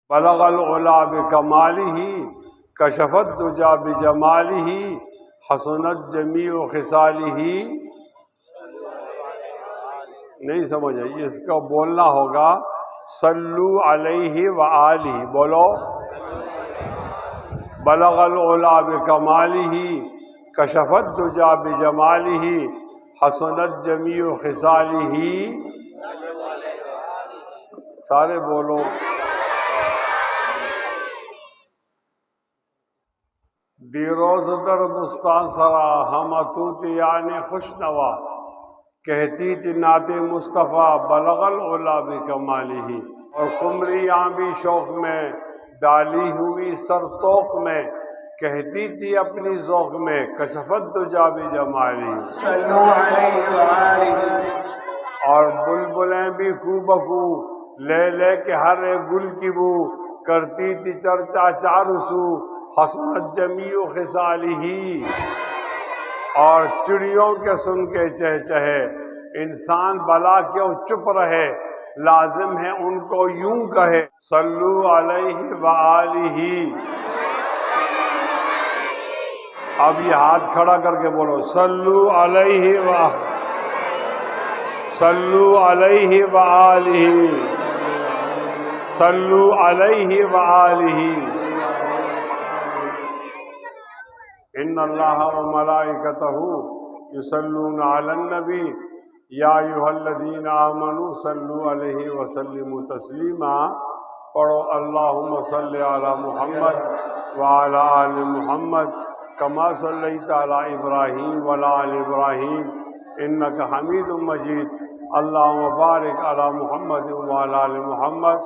بلغ العلا بکمالہ کشفت الدجا بجمالہ حسنت جمیع خصالہ. نہیں سمجھ آئی؟ اس کو بولنا ہوگا صلو علیہ وآلہ. بولو بلغ العلا بکمالہ کشفت الدجا بجمالہ حسنت جمیع خصالہ. سارے بولو. دی روز در بستان سرا ہم اتوت یعنی خوش نوا کہتی تھی نعت مصطفیٰ بلغ العلا بکمالہ. اور قمریاں بھی شوق میں ڈالی ہوئی سر توق میں کہتی تھی اپنی ذوق میں کشفت دجا بجمالہ. صلو علیہ وآلہ. اور بلبلیں بھی کو بکو لے لے کے ہر ایک گل کی بو کرتی تھی چرچا چاروں سو حسنت جمیع خصالہ. اور چڑیوں کے سن کے چہچہے انسان بلا کیوں چپ رہے لازم ہے ان کو یوں کہے صلو علیہ وآلہ. اب یہ ہاتھ کھڑا کر کے بولو صلو علیہ وآلہ صلو علیہ وآلہ صلو علیہ وآلہ. ان اللہ وملائکتہ یصلون علی النبی یا ایھا الذین آمنوا صلوا علیہ وسلموا تسلیما. پڑھو اللہم صلی علی محمد وعلی آل محمد کما صلیت علی ابراہیم وعلی آل ابراہیم انک حمید مجید. اللہم بارک علی محمد وعلی آل محمد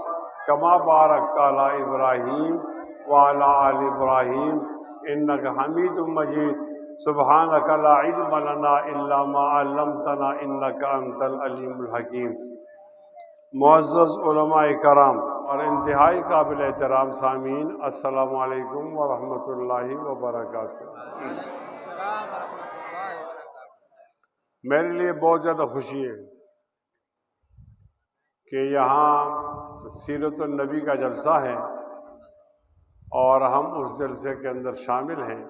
کما بارکت علی ابراہیم وعلی آل ابراہیم انک حمید مجید. سبحانک لا علم لنا الا ما علمتنا انک انت العلیم الحکیم. معزز علماء کرام اور انتہائی قابل احترام سامعین، السلام علیکم ورحمۃ اللہ وبرکاتہ. میرے لیے بہت زیادہ خوشی ہے کہ یہاں سیرت النبی کا جلسہ ہے اور ہم اس جلسے کے اندر شامل ہیں.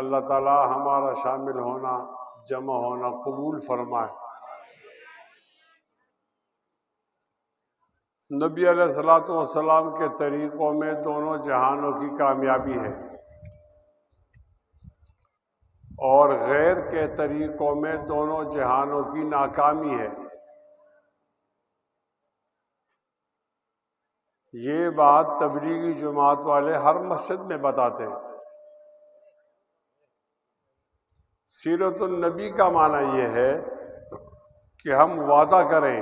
اللہ تعالی ہمارا شامل ہونا جمع ہونا قبول فرمائے. نبی علیہ الصلوۃ والسلام کے طریقوں میں دونوں جہانوں کی کامیابی ہے اور غیر کے طریقوں میں دونوں جہانوں کی ناکامی ہے. یہ بات تبلیغی جماعت والے ہر مسجد میں بتاتے ہیں. سیرت النبی کا معنی یہ ہے کہ ہم وعدہ کریں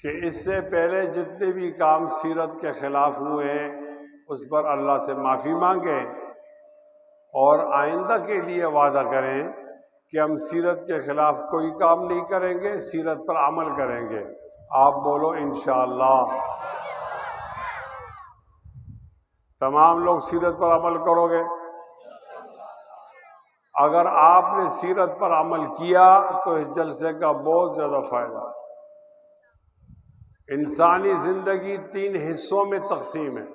کہ اس سے پہلے جتنے بھی کام سیرت کے خلاف ہوئے اس پر اللہ سے معافی مانگیں اور آئندہ کے لیے وعدہ کریں کہ ہم سیرت کے خلاف کوئی کام نہیں کریں گے، سیرت پر عمل کریں گے. آپ بولو انشاءاللہ. تمام لوگ سیرت پر عمل کرو گے. اگر آپ نے سیرت پر عمل کیا تو اس جلسے کا بہت زیادہ فائدہ. انسانی زندگی 3 حصوں میں تقسیم ہے.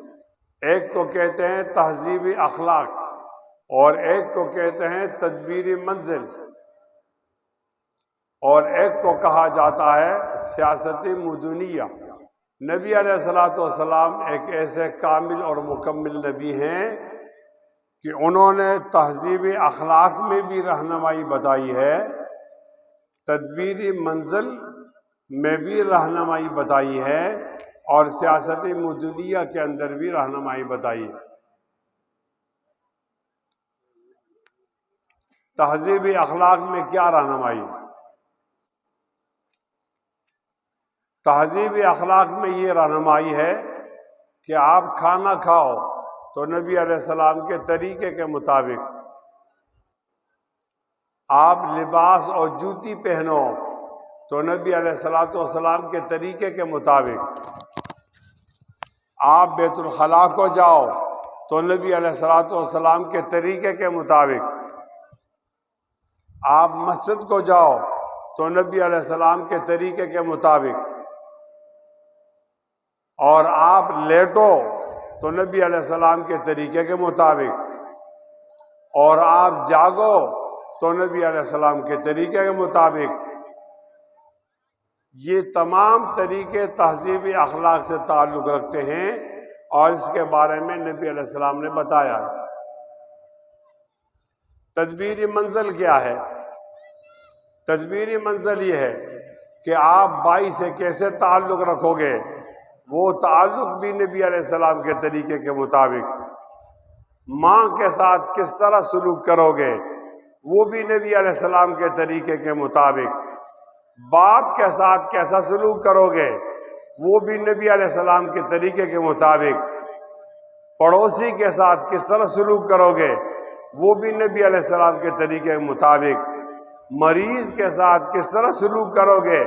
ایک کو کہتے ہیں تہذیب اخلاق اور ایک کو کہتے ہیں تدبیر منزل اور ایک کو کہا جاتا ہے سیاست مدنیہ. نبی علیہ الصلوۃ والسلام ایک ایسے کامل اور مکمل نبی ہیں کہ انہوں نے تہذیب اخلاق میں بھی رہنمائی بتائی ہے، تدبیر منزل میں بھی رہنمائی بتائی ہے اور سیاست مدنیہ کے اندر بھی رہنمائی بتائی ہے. تہذیب اخلاق میں کیا رہنمائی؟ تہذیب اخلاق میں یہ رہنمائی ہے کہ آپ کھانا کھاؤ تو نبی علیہ السلام کے طریقے کے مطابق، آپ لباس اور جوتی پہنو تو نبی علیہ الصلوۃ والسلام کے طریقے کے مطابق، آپ بیت الخلاء کو جاؤ تو نبی علیہ الصلوۃ والسلام کے طریقے کے مطابق، آپ مسجد کو جاؤ تو نبی علیہ السلام کے طریقے کے مطابق، اور آپ لیٹو تو نبی علیہ السلام کے طریقے کے مطابق، اور آپ جاگو تو نبی علیہ السلام کے طریقے کے مطابق۔ یہ تمام طریقے تہذیبی اخلاق سے تعلق رکھتے ہیں، اور اس کے بارے میں نبی علیہ السلام نے بتایا۔ تدبیری منزل کیا ہے؟ تدبیری منزل یہ ہے کہ آپ بھائی سے کیسے تعلق رکھو گے، وہ تعلق بھی نبی علیہ السلام کے طریقے کے مطابق۔ ماں کے ساتھ کس طرح سلوک کرو گے، وہ بھی نبی علیہ السلام کے طریقے کے مطابق۔ باپ کے ساتھ کیسا سلوک کرو گے، وہ بھی نبی علیہ السلام کے طریقے کے مطابق۔ پڑوسی کے ساتھ کس طرح سلوک کرو گے، وہ بھی نبی علیہ السلام کے طریقے کے مطابق۔ مریض کے ساتھ کس طرح سلوک کرو گے،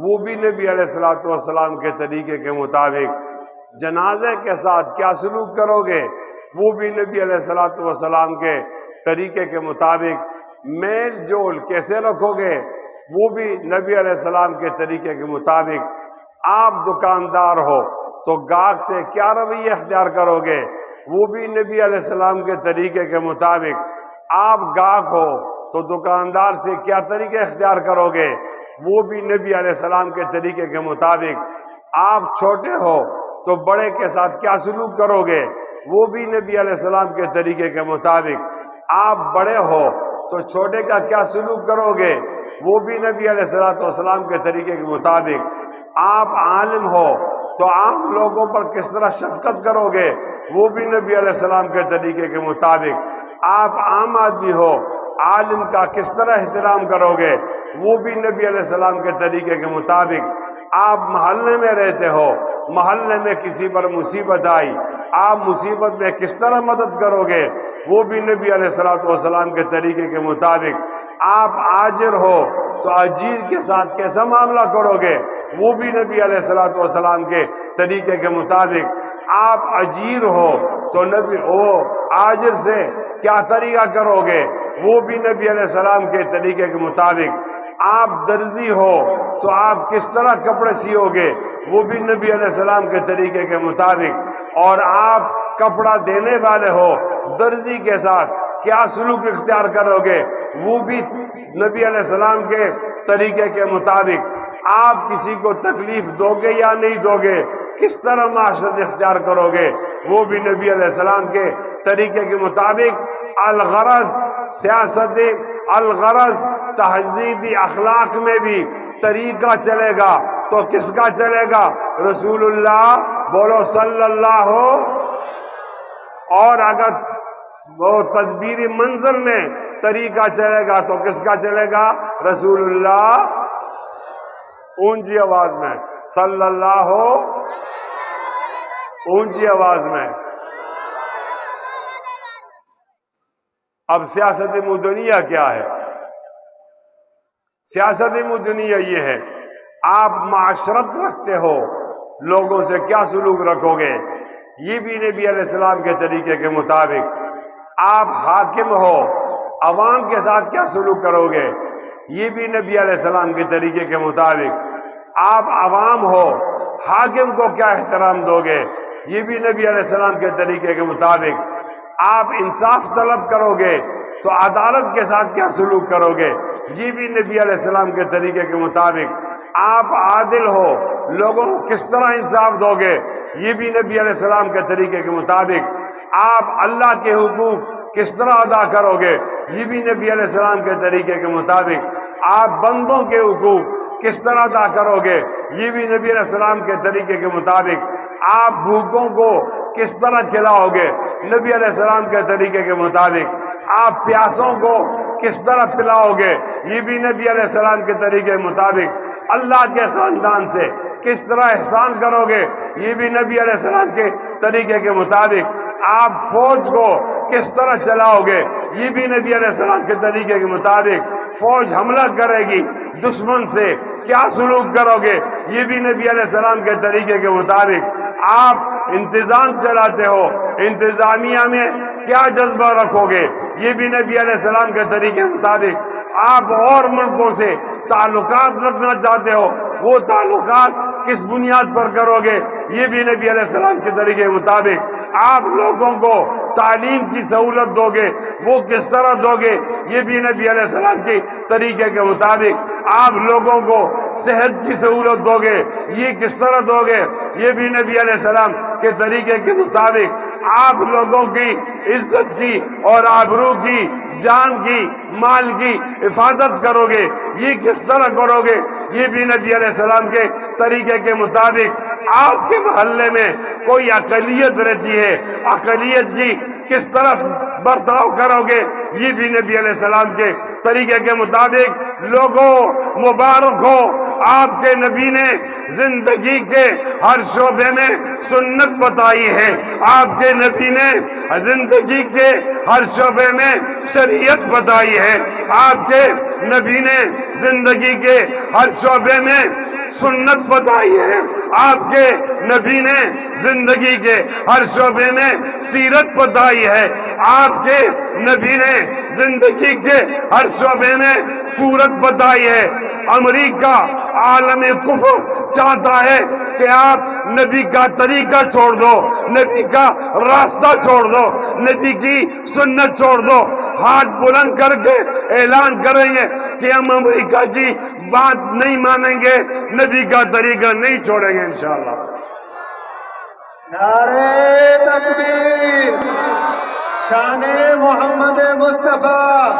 وہ بھی نبی علیہ السلام کے طریقے کے مطابق۔ جنازے کے ساتھ کیا سلوک کرو گے، وہ بھی نبی علیہ السلام کے طریقے کے مطابق۔ میل جول کیسے رکھو گے، وہ بھی نبی علیہ السلام کے طریقے کے مطابق۔ آپ دکاندار ہو تو گاہک سے کیا رویہ اختیار کرو گے، وہ بھی نبی علیہ السلام کے طریقے کے مطابق۔ آپ گاہک ہو تو دکاندار سے کیا طریقے اختیار کرو گے، وہ بھی نبی علیہ السلام کے طریقے کے مطابق۔ آپ چھوٹے ہو تو بڑے کے ساتھ کیا سلوک کرو گے، وہ بھی نبی علیہ السلام کے طریقے کے مطابق۔ آپ بڑے ہو تو چھوٹے کا کیا سلوک کرو گے، وہ بھی نبی علیہ السلام کے طریقے کے مطابق۔ آپ عالم ہو تو عام لوگوں پر کس طرح شفقت کرو گے، وہ بھی نبی علیہ السلام کے طریقے کے مطابق۔ آپ عام آدمی ہو، عالم کا کس طرح احترام کرو گے، وہ بھی نبی علیہ السلام کے طریقے کے مطابق۔ آپ محلے میں رہتے ہو، محلے میں کسی پر مصیبت آئی، آپ مصیبت میں کس طرح مدد کرو گے، وہ بھی نبی علیہ السلام کے طریقے کے مطابق۔ آپ آجر ہو تو اجیر کے ساتھ کیسا معاملہ کرو گے، وہ بھی نبی علیہ السلام کے طریقے کے مطابق۔ آپ اجیر ہو تو آجر سے کیا طریقہ کرو گے، وہ بھی نبی علیہ السلام کے طریقے کے مطابق۔ آپ درزی ہو تو آپ کس طرح کپڑے سیو گے، وہ بھی نبی علیہ السلام کے طریقے کے مطابق۔ اور آپ کپڑا دینے والے ہو، درزی کے ساتھ کیا سلوک اختیار کرو گے، وہ بھی نبی علیہ السلام کے طریقے کے مطابق۔ آپ کسی کو تکلیف دو گے یا نہیں دو گے، کس طرح معاشرت اختیار کرو گے، وہ بھی نبی علیہ السلام کے طریقے کے مطابق۔ الغرض سیاست، الغرض تہذیبی اخلاق میں بھی طریقہ چلے گا تو کس کا چلے گا، رسول اللہ، بولو صلی اللہ ہو۔ اور اگر وہ تدبیری منظر میں طریقہ چلے گا تو کس کا چلے گا، رسول اللہ۔ اونچی آواز میں صلی اللہ ہو، اونچی آواز میں۔ اب سیاست مدنیہ کیا ہے؟ سیاست مدنیہ یہ ہے، آپ معاشرت رکھتے ہو، لوگوں سے کیا سلوک رکھو گے، یہ بھی نبی علیہ السلام کے طریقے کے مطابق۔ آپ حاکم ہو، عوام کے ساتھ کیا سلوک کرو گے، یہ بھی نبی علیہ السلام کے طریقے کے مطابق۔ آپ عوام ہو، حاکم کو کیا احترام دو گے، یہ بھی نبی علیہ السلام کے طریقے کے مطابق۔ آپ انصاف طلب کرو گے تو عدالت کے ساتھ کیا سلوک کرو گے، یہ بھی نبی علیہ السلام کے طریقے کے مطابق۔ آپ عادل ہو، لوگوں کو کس طرح انصاف دو گے، یہ بھی نبی علیہ السلام کے طریقے کے مطابق۔ آپ اللہ کے حقوق کس طرح ادا کرو گے، یہ بھی نبی علیہ السلام کے طریقے کے مطابق۔ آپ بندوں کے حقوق کس طرح ادا کرو گے، یہ بھی نبی علیہ السلام کے طریقے کے مطابق۔ آپ بھوکوں کو کس طرح کھلاؤ گے، نبی علیہ السلام کے طریقے کے مطابق۔ آپ پیاسوں کو کس طرح پلاؤ گے، یہ بھی نبی علیہ السلام کے طریقے کے مطابق۔ اللہ کے خاندان سے کس طرح احسان کرو گے، یہ بھی نبی علیہ السلام کے طریقے کے مطابق۔ آپ فوج کو کس طرح چلاؤ گے، یہ بھی نبی علیہ السلام کے طریقے کے مطابق۔ فوج حملہ کرے گی، دشمن سے کیا سلوک کرو گے، یہ بھی نبی علیہ السلام کے طریقے کے مطابق۔ آپ انتظام چلاتے ہو، انتظامیہ میں کیا جذبہ رکھو گے، یہ بھی نبی علیہ السلام کے طریقے کے مطابق۔ آپ اور ملکوں سے تعلقات رکھنا چاہتے ہو، وہ تعلقات کس بنیاد پر کرو گے، یہ بھی نبی علیہ السلام کے طریقے کے مطابق۔ آپ لوگوں کو تعلیم کی سہولت دو گے، وہ کس طرح دو گے؟ یہ بھی نبی علیہ السلام کے طریقے کے مطابق۔ آپ لوگوں کو صحت کی سہولت دو گے، یہ کس طرح دو گے؟ یہ بھی نبی علیہ السلام کے طریقے کے مطابق۔ آپ لوگوں کی عزت کی اور آبرو کی، جان کی، مال کی حفاظت کرو گے، یہ کس طرح کرو گے؟ یہ بھی نبی علیہ السلام کے طریقے کے مطابق۔ آپ کے محلے میں کوئی اقلیت رہتی ہے، اقلیت کی کس طرح برتاؤ کرو گے؟ یہ بھی نبی علیہ السلام کے طریقے کے مطابق۔ لوگوں مبارک ہو، آپ کے نبی نے زندگی کے ہر شعبے میں سنت بتائی ہے، آپ کے نبی نے زندگی کے ہر شعبے میں شریعت بتائی ہے، آپ کے نبی نے زندگی کے ہر شعبے میں سنت بتائی ہے، آپ کے نبی نے زندگی کے ہر شعبے میں سیرت بتائی ہے، آپ کے نبی نے زندگی کے ہر شعبے میں صورت بتائی ہے۔ امریکہ عالم کفر چاہتا ہے کہ آپ نبی کا طریقہ چھوڑ دو، نبی کا راستہ چھوڑ دو، نبی کی سنت چھوڑ دو۔ ہاتھ بلند کر کے اعلان کریں گے کہ ہم امریکہ کی بات نہیں مانیں گے، نبی کا طریقہ نہیں چھوڑیں گے انشاءاللہ۔ نعرہ تکبیر، شان محمد مصطفیٰ،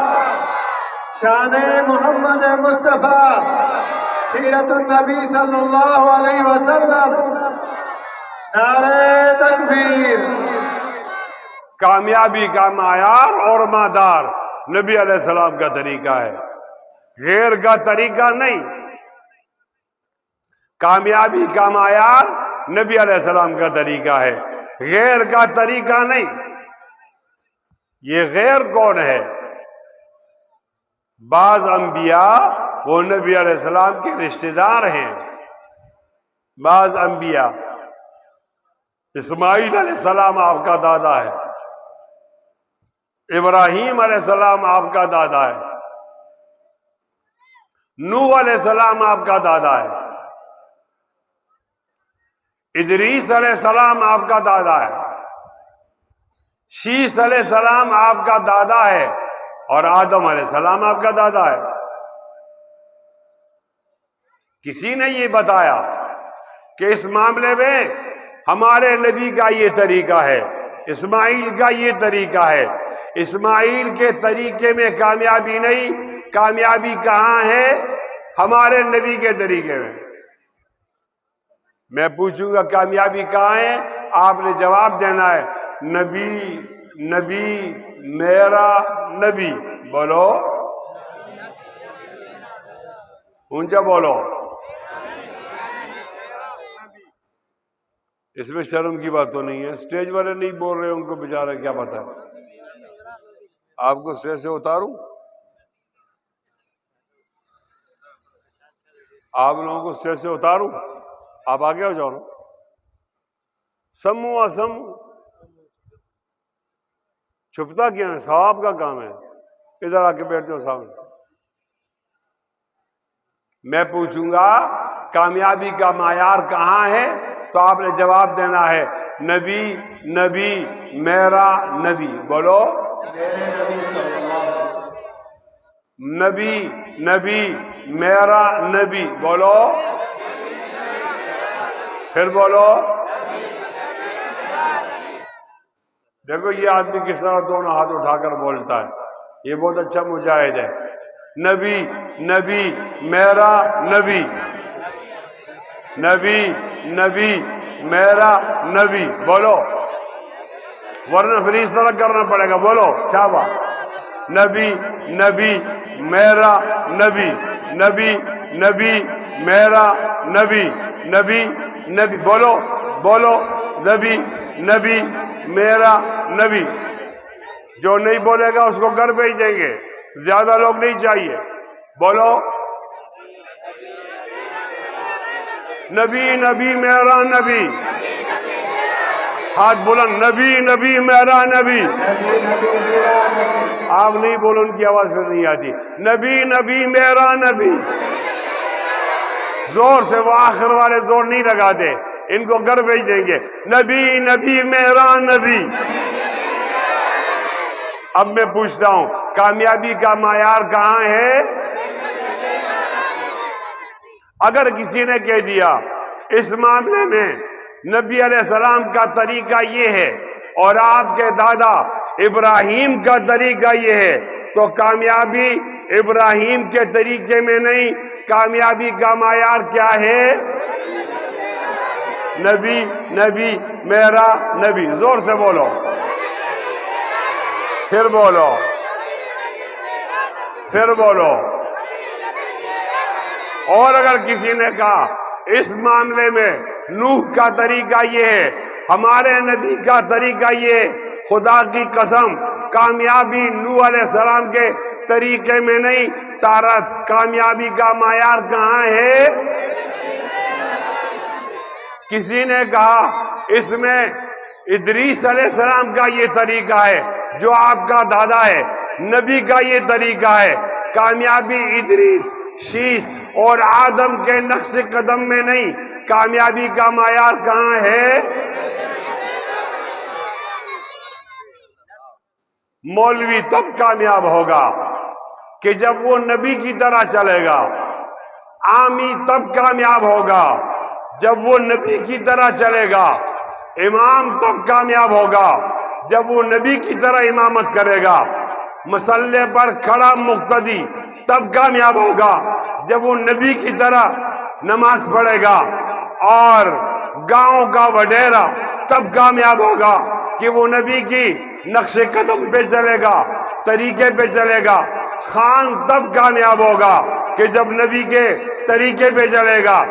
شان محمد مصطفیٰ، سیرت النبی صلی اللہ علیہ وسلم۔ نعرہ تکبیر۔ کامیابی کا معیار اور مادار نبی علیہ السلام کا طریقہ ہے، غیر کا طریقہ نہیں۔ کامیابی کا معیار نبی علیہ السلام کا طریقہ ہے، غیر کا طریقہ نہیں۔ یہ غیر کون ہے؟ بعض انبیاء وہ نبی علیہ السلام کے رشتہ دار ہیں۔ بعض انبیاء، اسماعیل علیہ السلام آپ کا دادا ہے، ابراہیم علیہ السلام آپ کا دادا ہے، نوح علیہ السلام آپ کا دادا ہے، ادریس علیہ السلام آپ کا دادا ہے، شیس علیہ السلام آپ کا دادا ہے، اور آدم علیہ السلام آپ کا دادا ہے۔ کسی نے یہ بتایا کہ اس معاملے میں ہمارے نبی کا یہ طریقہ ہے، اسماعیل کا یہ طریقہ ہے؟ اسماعیل کے طریقے میں کامیابی نہیں، کامیابی کہاں ہے؟ ہمارے نبی کے طریقے میں۔ میں پوچھوں گا کامیابی کہاں ہے؟ آپ نے جواب دینا ہے نبی، نبی، میرا نبی۔ بولو، اونچا بولو۔ اس میں شرم کی بات تو نہیں ہے؟ اسٹیج والے نہیں بول رہے، ان کو بیچارے کیا پتہ ہے؟ آپ کو اسٹیج سے اتاروں؟ آپ لوگوں کو اسٹیج سے اتاروں؟ آپ آگے ہو جاؤ نا۔ سمو سمو، چھپتا کیا ہے؟ ثواب کا کام ہے، ادھر آ کے بیٹھ جاؤ سامنے۔ میں پوچھوں گا کامیابی کا معیار کہاں ہے؟ تو آپ نے جواب دینا ہے نبی، نبی، میرا نبی۔ بولو، نبی، نبی، میرا نبی۔ بولو، پھر بولو۔ دیکھو یہ آدمی کس طرح دونوں ہاتھ اٹھا کر بولتا ہے، یہ بہت اچھا مجاہد ہے۔ نبی، نبی، میرا نبی، نبی، نبی، میرا نبی۔ بولو، ورنہ پھر اس طرح کرنا پڑے گا۔ بولو، کیا بات؟ نبی، نبی، میرا نبی، نبی، نبی، میرا نبی، نبی، نبی۔ بولو، بولو، نبی، نبی، میرا نبی۔ جو نہیں بولے گا اس کو گھر بھیج دیں گے، زیادہ لوگ نہیں چاہیے۔ بولو، نبی، نبی، میرا نبی۔ ہاتھ بلند، نبی، نبی، میرا نبی۔ آپ نہیں بولو، ان کی آواز پھر نہیں آتی۔ نبی، نبی، میرا نبی۔ زور سے، وہ آخر والے زور نہیں لگاتے، ان کو گھر بھیج دیں گے. نبی نبی میرا نبی. اب میں پوچھتا ہوں کامیابی کا معیار کہاں ہے؟ اگر کسی نے کہہ دیا اس معاملے میں نبی علیہ السلام کا طریقہ یہ ہے اور آپ کے دادا ابراہیم کا طریقہ یہ ہے، تو کامیابی ابراہیم کے طریقے میں نہیں، کامیابی کا معیار کیا ہے؟ نبی نبی میرا نبی. زور سے بولو، پھر بولو، پھر بولو. اور اگر کسی نے کہا اس معاملے میں نوح کا طریقہ یہ ہے، ہمارے نبی کا طریقہ یہ ہے، خدا کی قسم کامیابی نوح علیہ السلام کے طریقے میں نہیں، کامیابی کا معیار کہاں ہے؟ کسی نے کہا اس میں ادریس علیہ السلام کا یہ طریقہ ہے جو آپ کا دادا ہے، نبی کا یہ طریقہ ہے، کامیابی ادریس، شیش اور آدم کے نقش قدم میں نہیں، کامیابی کا معیار کہاں ہے؟ مولوی تب کامیاب ہوگا کہ جب وہ نبی کی طرح چلے گا. عامی تب کامیاب ہوگا جب وہ نبی کی طرح چلے گا. امام تب کامیاب ہوگا جب وہ نبی کی طرح امامت کرے گا. مصلی پر کھڑا مقتدی تب کامیاب ہوگا جب وہ نبی کی طرح نماز پڑھے گا. اور گاؤں کا وڈیرا تب کامیاب ہوگا کہ وہ نبی کی نقش قدم پہ چلے گا، طریقے پہ چلے گا. خان تب کامیاب ہوگا کہ جب نبی کے طریقے پہ چلے گا.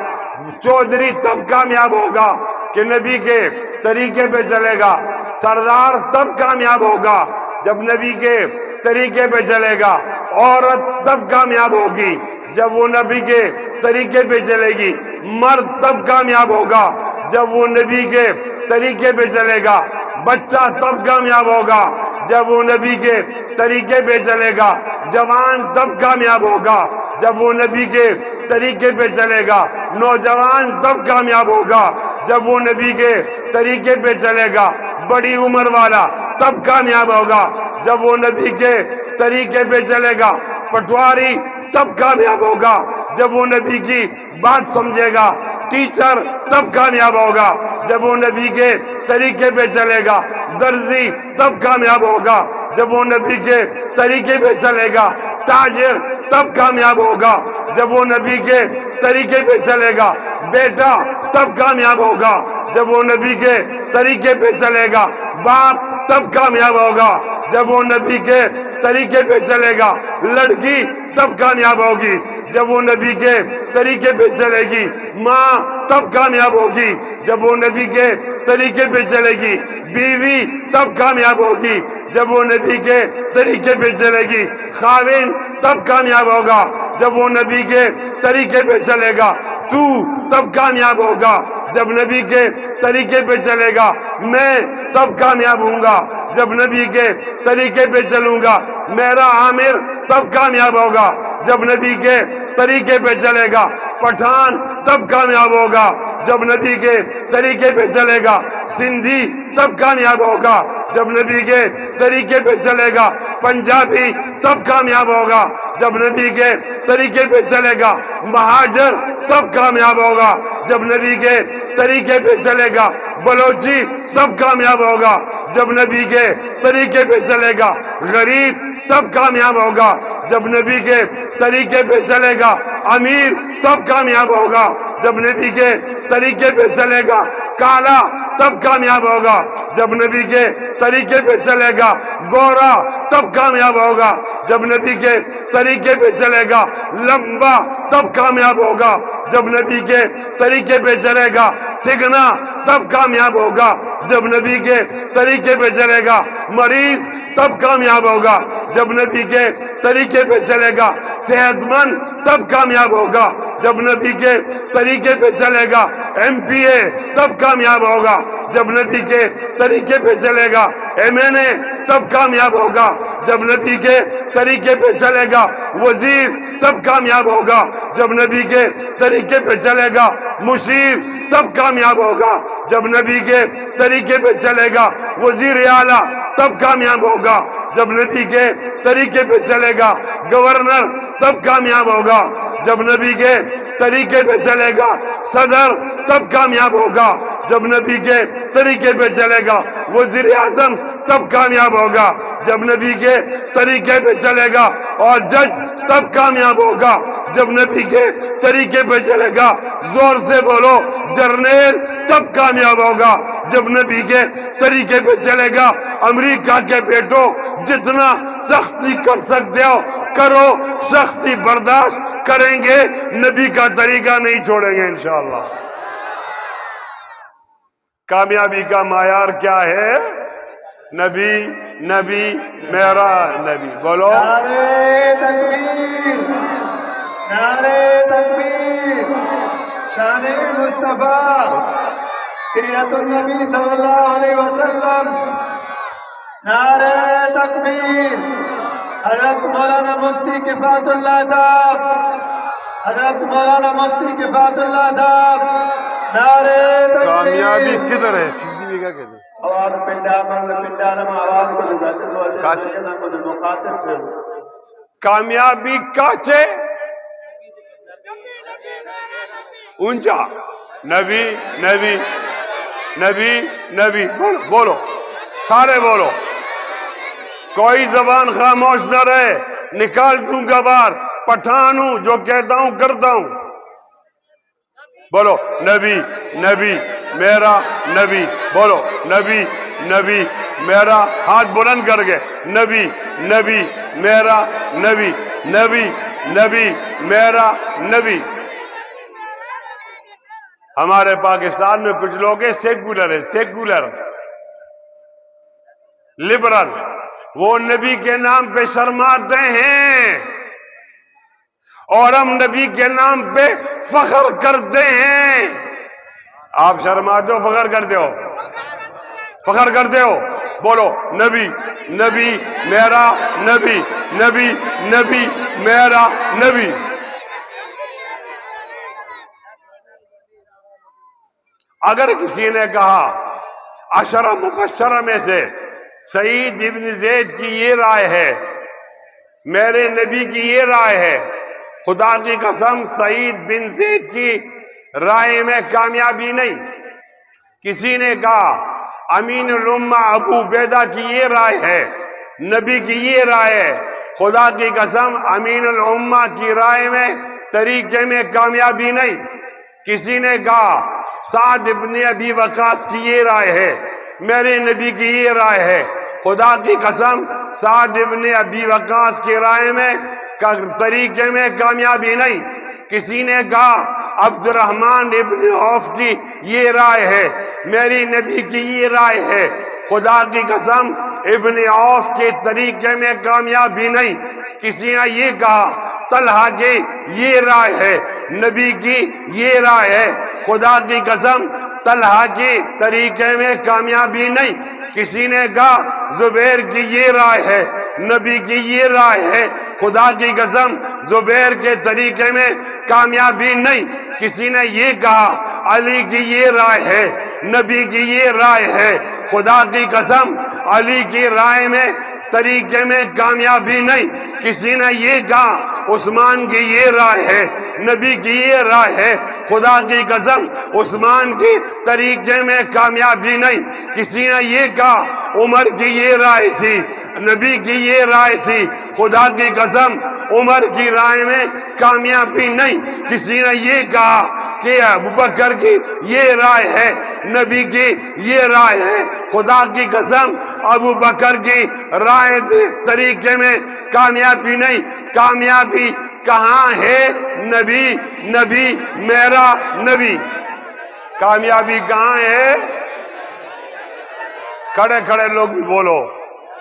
چودھری تب کامیاب ہوگا کہ نبی کے طریقے پہ چلے گا. سردار تب کامیاب ہوگا جب نبی کے طریقے پہ چلے گا. عورت تب کامیاب ہوگی جب وہ نبی کے طریقے پہ چلے گی. مرد تب کامیاب ہوگا جب وہ نبی کے طریقے پہ چلے گا. بچہ تب کامیاب ہوگا جب وہ نبی کے طریقے پہ چلے گا. جوان تب کامیاب ہوگا جب وہ نبی کے طریقے پہ چلے گا. نوجوان تب کامیاب ہوگا جب وہ نبی کے طریقے پہ چلے گا. بڑی عمر والا تب کامیاب ہوگا جب وہ نبی کے طریقے پہ چلے گا. پٹواری تب کامیاب ہوگا جب وہ نبی کی بات سمجھے گا. ٹیچر تب کامیاب ہوگا جب وہ نبی کے طریقے پہ چلے گا. درزی تب کامیاب ہوگا جب وہ نبی کے طریقے پہ چلے گا. تاجر تب کامیاب ہوگا جب وہ نبی کے طریقے پہ چلے گا. بیٹا تب کامیاب ہوگا جب وہ نبی کے طریقے پہ چلے گا. باپ تب کامیاب ہوگا جب وہ نبی کے طریقے پہ چلے گا. لڑکی تب کامیاب ہوگی جب وہ نبی کے طریقے پہ چلے گی. ماں تب کامیاب ہوگی جب وہ نبی کے طریقے پہ چلے گی. بیوی تب کامیاب ہوگی جب وہ نبی کے طریقے پہ چلے گی. خاوند تب کامیاب ہوگا جب وہ نبی کے طریقے پہ چلے گا. تو تب کامیاب ہوگا جب نبی کے طریقے پہ چلے گا. میں تب کامیاب ہوں گا جب نبی کے طریقے پہ چلوں گا. میرا عامر تب کامیاب ہوگا جب نبی کے طریقے پہ چلے گا. پٹھان تب کامیاب ہوگا جب نبی کے طریقے پہ چلے گا. سندھی تب کامیاب ہوگا جب نبی کے طریقے پہ چلے گا. پنجابی تب کامیاب ہوگا جب نبی کے طریقے پہ چلے گا. مہاجر تب کامیاب ہوگا جب نبی کے طریقے پہ چلے گا. بلوچی تب کامیاب ہوگا جب نبی کے طریقے پہ چلے گا. غریب تب کامیاب ہوگا جب نبی کے طریقے پہ چلے گا. امیر تب کامیاب ہوگا جب نبی کے طریقے پہ چلے گا. کالا تب کامیاب ہوگا جب نبی کے طریقے پہ چلے گا. گورا تب کامیاب ہوگا جب نبی کے طریقے پہ چلے گا. لمبا تب کامیاب ہوگا جب نبی کے طریقے پہ چلے گا. ٹھگنا تب کامیاب ہوگا جب نبی کے طریقے پہ چلے گا. مریض تب کامیاب ہوگا جب نبی کے طریقے پہ چلے گا. صحت مند تب کامیاب ہوگا جب نبی کے طریقے پہ چلے گا. ایم پی اے تب کامیاب ہوگا جب نبی کے طریقے پہ چلے گا. ایم این اے تب کامیاب ہوگا جب نبی کے طریقے پہ چلے گا. وزیر تب کامیاب ہوگا جب نبی کے طریقے پہ چلے گا. مشیر تب کامیاب ہوگا جب نبی کے طریقے پہ چلے گا، وزیر اعلیٰ تب کامیاب ہوگا جب نبی کے طریقے پہ چلے گا، گورنر تب کامیاب ہوگا جب نبی کے طریقے پہ چلے گا، صدر تب کامیاب ہوگا جب نبی کے طریقے پہ چلے گا، وزیر اعظم تب کامیاب ہوگا جب نبی کے طریقے پہ چلے گا، اور جج تب کامیاب ہوگا جب نبی کے طریقے پہ چلے گا۔ زور سے بولو، جرنیل تب کامیاب ہوگا جب نبی کے طریقے پہ چلے گا۔ امریکہ کے بیٹوں، جتنا سختی کر سکتے ہو کرو، سختی برداشت کریں گے، نبی کا طریقہ نہیں چھوڑیں گے انشاءاللہ۔ کامیابی کا معیار کیا ہے؟ نبی، نبی، میرا نبی۔ بولو نعرے تکبیر، نعرے تکبیر، شان مصطفیٰ، سیرت النبی صلی اللہ علیہ وسلم، نعرے تکبیر۔ حضرت مولانا مفتی کفایت اللہ صاحب، حضرت مولانا مفتی کفایت اللہ صاحب، نعرے کامیابی تکبیر۔ کدھر ہے؟ سیدھی بھی کیا کہتے ہیں؟ آواز پنڈا میں آواز کو دکھاتے دو کو مخاطب تھے۔ کامیابی کاچے اونچا، نبی، نبی، نبی، نبی۔ بولو بولو، سارے بولو، کوئی زبان خاموش نہ رہے، نکال دوں گا باہر، پٹھان ہوں، جو کہتا ہوں کرتا ہوں۔ بولو نبی، نبی، میرا نبی۔ بولو نبی، نبی، میرا، ہاتھ بلند کر کے، نبی، نبی، میرا نبی، نبی، نبی، میرا نبی۔ ہمارے پاکستان میں کچھ لوگ ہیں سیکولر ہیں، سیکولر، لبرل، وہ نبی کے نام پہ شرماتے ہیں اور ہم نبی کے نام پہ فخر کرتے ہیں۔ آپ شرماتے ہو، فخر کرتے ہو؟ فخر کرتے ہو؟ بولو نبی، نبی، میرا نبی، نبی، نبی، میرا نبی۔ اگر کسی نے کہا عشرہ مبشرہ میں سے سعید ابن زید کی یہ رائے ہے، میرے نبی کی یہ رائے ہے، خدا کی قسم سعید بن زید کی رائے میں کامیابی نہیں۔ کسی نے کہا امین الامہ ابو عبیدہ کی یہ رائے ہے، نبی کی یہ رائے ہے، خدا کی قسم امین الامہ کی رائے میں، طریقے میں کامیابی نہیں۔ کسی نے کہا سعد ابن ابی وقاص کی یہ رائے ہے، میرے نبی کی یہ رائے ہے، خدا کی قسم سعد ابن ابی وقاص کی رائے میں، طریقے میں کامیابی نہیں۔ کسی نے کہا عبد الرحمن ابن عوف کی یہ رائے ہے، میری نبی کی یہ رائے ہے، خدا کی قسم ابن عوف کے طریقے میں کامیابی نہیں۔ کسی نے یہ کہا طلحہ کی یہ رائے ہے، نبی کی یہ رائے ہے، خدا کی قسم طلحہ کے طریقے میں کامیابی نہیں۔ کسی نے کہا زبیر کی یہ رائے ہے، نبی کی یہ رائے ہے، خدا کی قسم زبیر کے طریقے میں کامیابی نہیں۔ کسی نے یہ کہا علی کی یہ رائے ہے، نبی کی یہ رائے ہے، خدا کی قسم علی کی رائے میں، طریقے میں کامیابی نہیں۔ کسی نے یہ کہا عثمان کی یہ رائے ہے، نبی کی یہ رائے ہے، خدا کی قسم عثمان کی طریقے میں کامیابی نہیں۔ کسی نے یہ کہا عمر کی یہ رائے تھی، نبی کی یہ رائے تھی، خدا کی قسم عمر کی رائے میں کامیابی نہیں۔ کسی نے یہ کہا کہ ابوبکر کی یہ رائے ہے، نبی کی یہ رائے ہے، خدا کی قسم ابوبکر کی رائے طریقے میں کامیابی نہیں۔ کامیابی کہاں ہے؟ نبی، نبی، میرا نبی۔ کامیابی کہاں ہے؟ کھڑے کھڑے لوگ بھی بولو،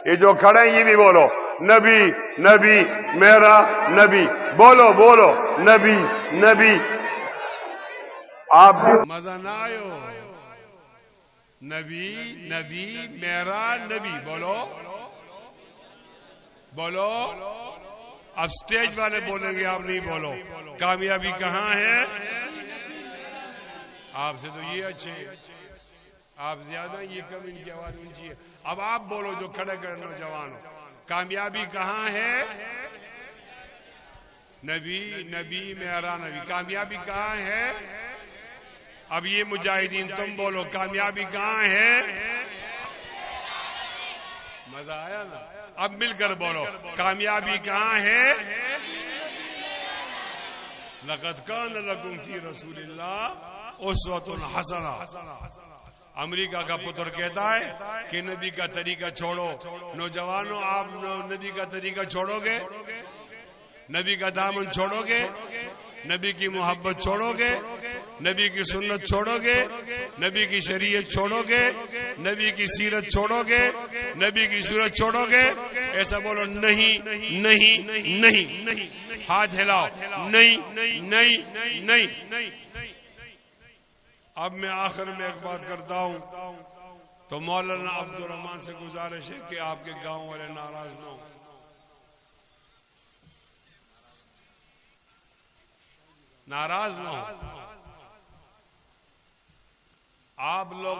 یہ جو کھڑے ہیں یہ بھی بولو، نبی، نبی، میرا نبی۔ بولو بولو، نبی، نبی۔ آپ مزہ نہ آئے ہو؟ نبی، نبی، میرا نبی۔ بولو بولو، اب سٹیج والے بولیں گے، آپ نہیں بولو۔ کامیابی کہاں ہے؟ آپ سے تو یہ اچھے ہیں، آپ زیادہ یہ کم، ان کی آواز اونچی ہے. اب آپ بولو جو کھڑے کھڑے نوجوان ہو، کامیابی کہاں ہے؟ نبی میرا نبی. کامیابی کہاں ہے؟ اب یہ مجاہدین تم بولو کامیابی کہاں ہے؟ مزہ آیا نا؟ اب مل کر بولو کامیابی کہاں ہے؟ لقد کان لکم فی رسول اللہ اسوۃ حسنہ. امریکہ کا پتر کہتا ہے کہ نبی کا طریقہ چھوڑو. نوجوانوں آپ نبی کا طریقہ چھوڑو گے؟ نبی کا دامن چھوڑو گے؟ نبی کی محبت چھوڑو گے؟ نبی کی سنت چھوڑو گے؟ نبی کی شریعت چھوڑو گے؟ نبی کی سیرت چھوڑو گے؟ نبی کی صورت چھوڑو گے؟ ایسا بولو نہیں نہیں نہیں. ہاتھ ہلاؤ. نہیں نہیں نہیں. اب میں آخر میں ایک بات کرتا ہوں تو مولانا عبد الرحمان سے گزارش ہے کہ آپ کے گاؤں والے ناراض نہ ہوں. ناراض نہ ہو آپ لوگ.